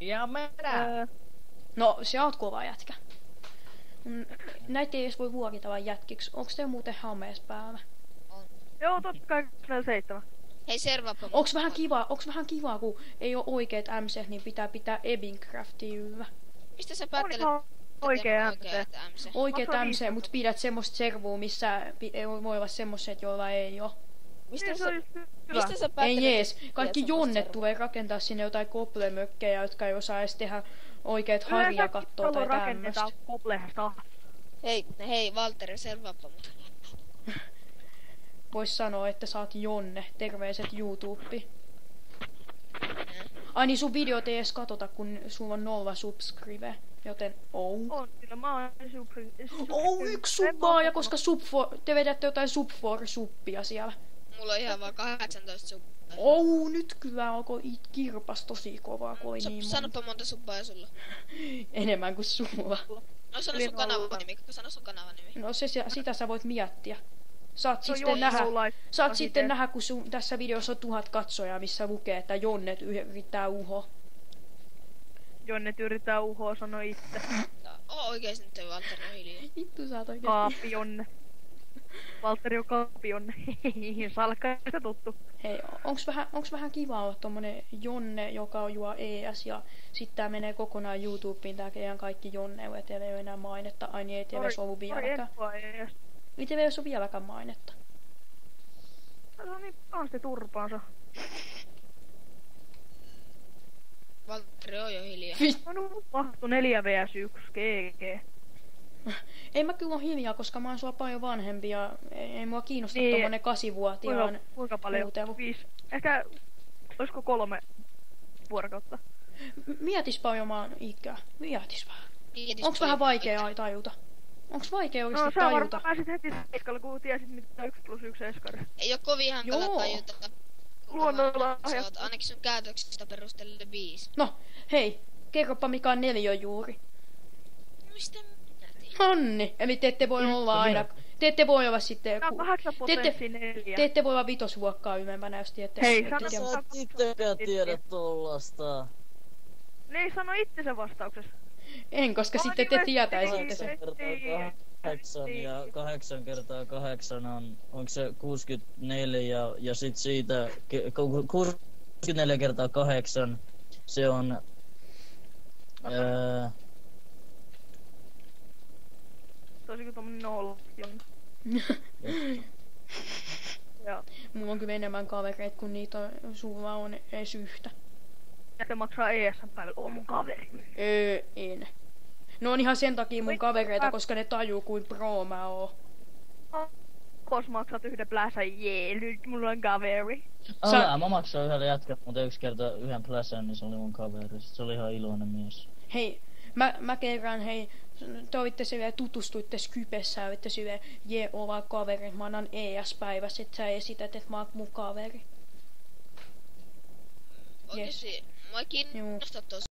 Ja minä. No, se oot kova jätkä. Näitä ei edes voi vuokita vaan jätkiksi. Onks te muuten hamees päällä? On. Joo, totta kai 7. Hei, servappa. Onks vähän kivaa, kun ei oo oikeet MC, niin pitää Ebincraftia yllä. Mistä sä On päättelet? ihan oikea Oikeat MC. Oikeet Maksaa MC, 5. mut pidät semmoista servua, missä voi olla semmoset, joilla ei oo. Mistä Niin, se sä, on just hyvä. mistä sä Ei päättelet? jees, kaikki että semmoista jonnet servua? tulee rakentaa sinne jotain koplemökkejä, jotka ei osaa edes tehdä oikeet Yleensä harjakattoa tai talo rakennetaan tämmöstä. koblesta. Hei, Valtteri, servappa mut. Vois sanoa, että sä oot Jonne. Terveiset YouTubeen. Ai niin, sun videot ei edes katota, kun sulla on 0 subscribe. Joten On, kyllä mä oon yksi subbaa, ja koska te vedätte jotain sub for suppia siellä. Mulla on ihan vaan 18 subbaa. Nyt kyllä alkoi kirpas tosi kovaa, kun oli niin monta. Sanoppa monta subbaa sulla. Enemmän kuin sulla. No sano sun kanavan nimi, sano sun kanavan nimi. No sitä sä voit miettiä. Saat Se on sitten nähdä, Jollain sitten nähdä, kun tässä videossa on 1000 katsojaa, missä lukee, että Jonnet yrittää uho. Jonnet yrittää uhoa, sano itse. Oo oikeesti nyt Valtteri on hiljaa. Vittu sä oot oikeesti. Kaapi-Jonne. Valtteri on Kaapi-Jonne. Salkkaista tuttu. Hei, onks vähän kiva olla tommonen Jonne, joka juo ES ja sit tää menee kokonaan YouTubeen tää keidän kaikki Jonne, et ei ole enää mainetta. Ai niin, ei TVs ollut vieläkään. Ei TVs ole vieläkään mainetta. Se on niin kasti turpaansa. Valtteri on jo hiljaa. On vahtu 4 vs 1 GG. Ei mä kyllä oo hiljaa, koska mä oon sua paljon vanhempi ja ei mua kiinnosta Niin. tommonen 8-vuotiaan Kuinka paljon? huutelu. 5. Ehkä olisiko 3 vuorokautta? Mietis paljon mä oon ikää. Mietis vähän. Mietis Onks paljon. vähän vaikea tajuta? Onks vaikea No oikeesti sä tajuta? varmaan pääsit heti seiskalla, kun tiesit mitä 1+1 eskari. Ei oo kovin hankala Joo. tajuta. Luonnolla Sä oot ainakin sun käytöksestä perustellen 5. No, hei, kerropa mikä on neliöjuuri. Mistä minä tiedän? Hanni, eli te ette voi olla aina. Te ette voi olla sitten. Tää on 8% Te ette voi olla vitosluokkaa ylempänä, jos te ette. Hei, ette sano- tiedä. Sä et itsekään tiedä tollasta. Ne sano itse sen vastauksessa. En, koska sitten te tietäisitte sen. 8 kertaa 8 ja 8 kertaa 8 on, onko se 64 ja sit siitä 64 kertaa 8 se on Toisinko tommonen 0? Joo. Mulla on kyllä enemmän kavereita kuin niitä sulla on edes yhtä. Ja se maksaa ES-päivällä. Oo mun kaveri. En. No on ihan sen takia mun kavereita, koska ne tajuu kuin pro mä oon. Kos maksat yhden pläsän, jee, nyt mulla on kaveri. Mä maksoin yhdelle jätkälle, mutta yksi kerta yhden pläsän, niin se oli mun kaveri. Se oli ihan iloinen mies. Hei, mä kerran, hei, te olitte silleen, tutustuitte Skypessä ja olitte silleen, jee, ollaan kaverit, mä annan ES-päiväs, et sä esität, et mä oon mun kaveri. Oikeesti, mua kiinnostaa tossa.